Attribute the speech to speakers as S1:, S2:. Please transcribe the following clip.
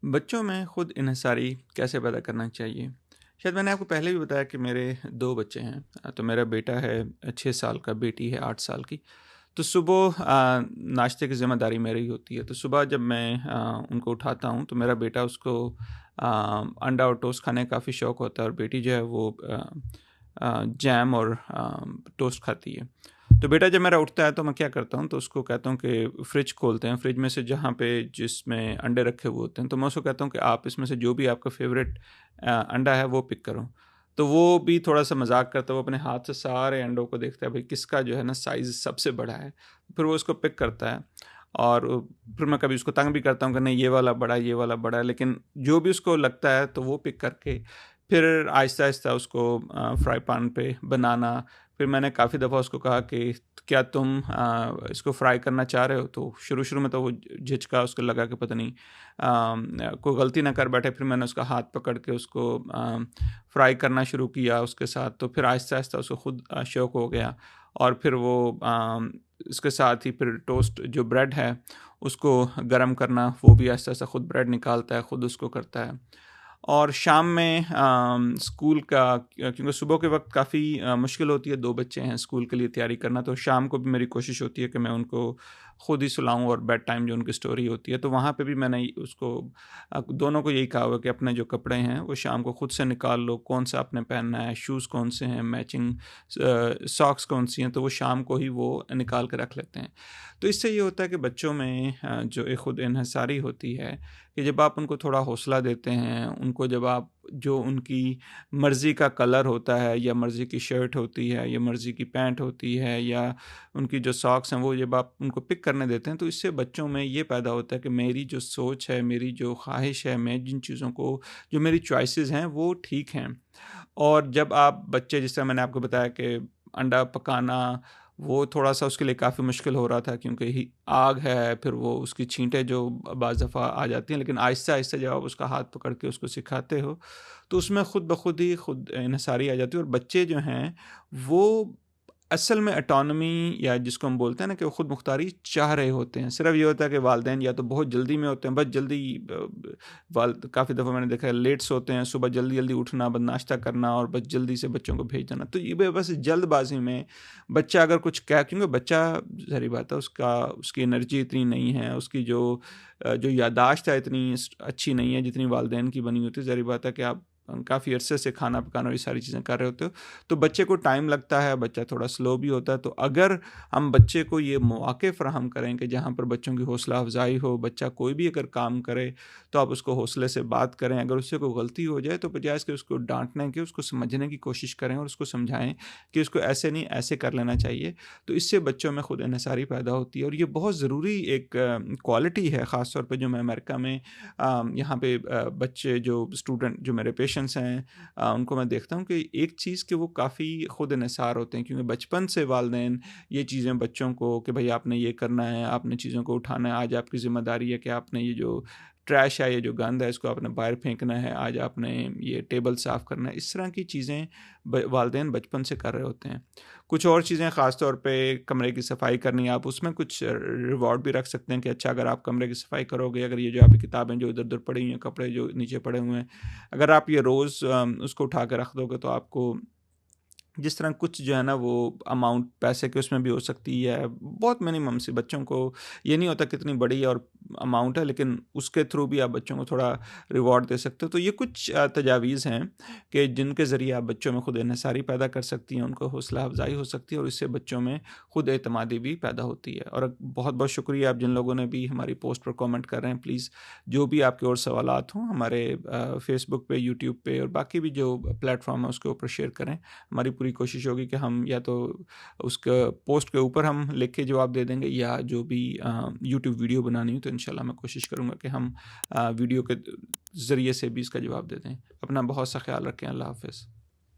S1: بچوں میں خود انحصاری کیسے پیدا کرنا چاہیے؟ شاید میں نے آپ کو پہلے بھی بتایا کہ میرے 2 بچے ہیں۔ تو میرا بیٹا ہے 6 سال کا، بیٹی ہے 8 سال کی۔ تو صبح ناشتے کی ذمہ داری میری ہوتی ہے۔ تو صبح جب میں ان کو اٹھاتا ہوں تو میرا بیٹا، اس کو انڈا اور ٹوسٹ کھانے کا کافی شوق ہوتا ہے، اور بیٹی جو ہے وہ جیم اور ٹوسٹ کھاتی ہے۔ تو بیٹا جب میرا اٹھتا ہے تو میں کیا کرتا ہوں، تو اس کو کہتا ہوں کہ فریج کھولتے ہیں، فریج میں سے جہاں پہ جس میں انڈے رکھے ہوئے ہوتے ہیں، تو میں اس کو کہتا ہوں کہ آپ اس میں سے جو بھی آپ کا فیوریٹ انڈا ہے وہ پک کرو۔ تو وہ بھی تھوڑا سا مذاق کرتا ہے، وہ اپنے ہاتھ سے سارے انڈوں کو دیکھتا ہے، بھائی کس کا جو ہے نا سائز سب سے بڑا ہے، پھر وہ اس کو پک کرتا ہے۔ اور پھر میں کبھی اس کو تنگ بھی کرتا ہوں کہ نہیں یہ والا بڑا ہے، یہ والا بڑا ہے، لیکن جو بھی اس کو لگتا ہے تو وہ پک کر کے پھر آہستہ آہستہ اس کو فرائی پان پہ بنانا۔ پھر میں نے کافی دفعہ اس کو کہا کہ کیا تم اس کو فرائی کرنا چاہ رہے ہو؟ تو شروع میں تو وہ جھجکا، اس کو لگا کہ پتہ نہیں کوئی غلطی نہ کر بیٹھے۔ پھر میں نے اس کا ہاتھ پکڑ کے اس کو فرائی کرنا شروع کیا اس کے ساتھ، تو پھر آہستہ آہستہ اس کو خود شوق ہو گیا۔ اور پھر وہ اس کے ساتھ ہی پھر ٹوسٹ جو بریڈ ہے اس کو گرم کرنا، وہ بھی آہستہ آہستہ خود بریڈ نکالتا ہے، خود اس کو کرتا ہے۔ اور شام میں اسکول کا، کیونکہ صبح کے وقت کافی مشکل ہوتی ہے، 2 بچے ہیں، اسکول کے لیے تیاری کرنا، تو شام کو بھی میری کوشش ہوتی ہے کہ میں ان کو خود ہی سلاؤں، اور بیڈ ٹائم جو ان کی اسٹوری ہوتی ہے تو وہاں پہ بھی میں نے اس کو دونوں کو یہی کہا ہوا کہ اپنے جو کپڑے ہیں وہ شام کو خود سے نکال لو، کون سا آپ نے پہننا ہے، شوز کون سے ہیں، میچنگ ساکس کون سی ہیں، تو وہ شام کو ہی وہ نکال کے رکھ لیتے ہیں۔ تو اس سے یہ ہوتا ہے کہ بچوں میں جو ایک خود انحصاری ہوتی ہے، کہ جب آپ ان کو تھوڑا حوصلہ دیتے ہیں، ان کو جب آپ جو ان کی مرضی کا کلر ہوتا ہے، یا مرضی کی شرٹ ہوتی ہے، یا مرضی کی پینٹ ہوتی ہے، یا ان کی جو ساکس ہیں وہ جب آپ ان کو پک کرنے دیتے ہیں، تو اس سے بچوں میں یہ پیدا ہوتا ہے کہ میری جو سوچ ہے، میری جو خواہش ہے، میں جن چیزوں کو، جو میری چوائسیز ہیں وہ ٹھیک ہیں۔ اور جب آپ بچے، جس طرح میں نے آپ کو بتایا کہ انڈا پکانا وہ تھوڑا سا اس کے لیے کافی مشکل ہو رہا تھا، کیونکہ ہی آگ ہے، پھر وہ اس کی چھینٹیں جو بعض دفعہ آ جاتی ہیں، لیکن آہستہ آہستہ جب آپ اس کا ہاتھ پکڑ کے اس کو سکھاتے ہو تو اس میں خود بخود ہی خود انحصاری آ جاتی ہے۔ اور بچے جو ہیں وہ اصل میں اٹانومی، یا جس کو ہم بولتے ہیں نا کہ وہ خود مختاری چاہ رہے ہوتے ہیں، صرف یہ ہوتا ہے کہ والدین یا تو بہت جلدی میں ہوتے ہیں، بس جلدی کافی دفعہ میں نے دیکھا ہے لیٹ سوتے ہیں، صبح جلدی جلدی اٹھنا، بس ناشتہ کرنا، اور بس جلدی سے بچوں کو بھیج دینا۔ تو یہ بس جلد بازی میں بچہ اگر کچھ کیونکہ بچہ ظاہری بات ہے اس کی انرجی اتنی نہیں ہے، اس کی جو یادداشت ہے اتنی اچھی نہیں ہے جتنی والدین کی بنی ہوتی ہے۔ ظاہری بات ہے کہ آپ کافی عرصے سے کھانا پکانا اور یہ ساری چیزیں کر رہے ہوتے ہو، تو بچے کو ٹائم لگتا ہے، بچہ تھوڑا سلو بھی ہوتا ہے۔ تو اگر ہم بچے کو یہ مواقع فراہم کریں کہ جہاں پر بچوں کی حوصلہ افزائی ہو، بچہ کوئی بھی اگر کام کرے تو آپ اس کو حوصلے سے بات کریں، اگر اس سے کوئی غلطی ہو جائے تو بجائے اس کے اس کو ڈانٹنے کے، اس کو سمجھنے کی کوشش کریں، اور اس کو سمجھائیں کہ اس کو ایسے نہیں ایسے کر لینا چاہیے۔ تو اس سے بچوں میں خود انحصاری پیدا ہوتی ہے، اور یہ بہت ضروری ایک کوالٹی ہے، خاص طور پہ جو میں امریکہ میں یہاں پہ بچے جو اسٹوڈنٹ جو میرے پیشنٹس ہیں ان کو میں دیکھتا ہوں کہ ایک چیز کہ وہ کافی خود انحصار ہوتے ہیں، کیونکہ بچپن سے والدین یہ چیزیں بچوں کو کہ بھائی آپ نے یہ کرنا ہے، آپ نے چیزوں کو اٹھانا ہے، آج آپ کی ذمہ داری ہے کہ آپ نے یہ جو ٹریش ہے، یہ جو گند ہے، اس کو آپ نے باہر پھینکنا ہے، آج آپ نے یہ ٹیبل صاف کرنا ہے۔ اس طرح کی چیزیں والدین بچپن سے کر رہے ہوتے ہیں۔ کچھ اور چیزیں، خاص طور پہ کمرے کی صفائی کرنی ہے، آپ اس میں کچھ ریوارڈ بھی رکھ سکتے ہیں کہ اچھا اگر آپ کمرے کی صفائی کرو گے، اگر یہ جو آپ کی کتابیں جو ادھر ادھر پڑی ہوئی ہیں، کپڑے جو نیچے پڑے ہوئے ہیں، اگر آپ یہ روز اس کو اٹھا کے رکھ دو گے تو آپ کو جس طرح کچھ جو ہے نا وہ اماؤنٹ پیسے کے اس میں بھی ہو سکتی ہے، بہت منیمم سی، بچوں کو یہ نہیں ہوتا کتنی بڑی اور اماؤنٹ ہے، لیکن اس کے تھرو بھی آپ بچوں کو تھوڑا ریوارڈ دے سکتے ہو۔ تو یہ کچھ تجاویز ہیں کہ جن کے ذریعے آپ بچوں میں خود انحصاری پیدا کر سکتی ہیں، ان کو حوصلہ افزائی ہو سکتی ہے، اور اس سے بچوں میں خود اعتمادی بھی پیدا ہوتی ہے۔ اور بہت بہت شکریہ آپ جن لوگوں نے بھی ہماری پوسٹ پر کامنٹ کر رہے ہیں، پلیز جو بھی آپ کے اور سوالات ہوں ہمارے فیس بک پہ، یوٹیوب پہ، اور باقی بھی جو پلیٹ فارم ہے اس کے اوپر شیئر کریں۔ ہماری پوری کوشش ہوگی کہ ہم یا تو اس کے پوسٹ کے اوپر ہم لکھ کے جواب دے دیں گے، یا جو بھی یوٹیوب ویڈیو بنانی ہو تو انشاءاللہ میں کوشش کروں گا کہ ہم ویڈیو کے ذریعے سے بھی اس کا جواب دے دیں۔ اپنا بہت سا خیال رکھیں۔ اللہ حافظ۔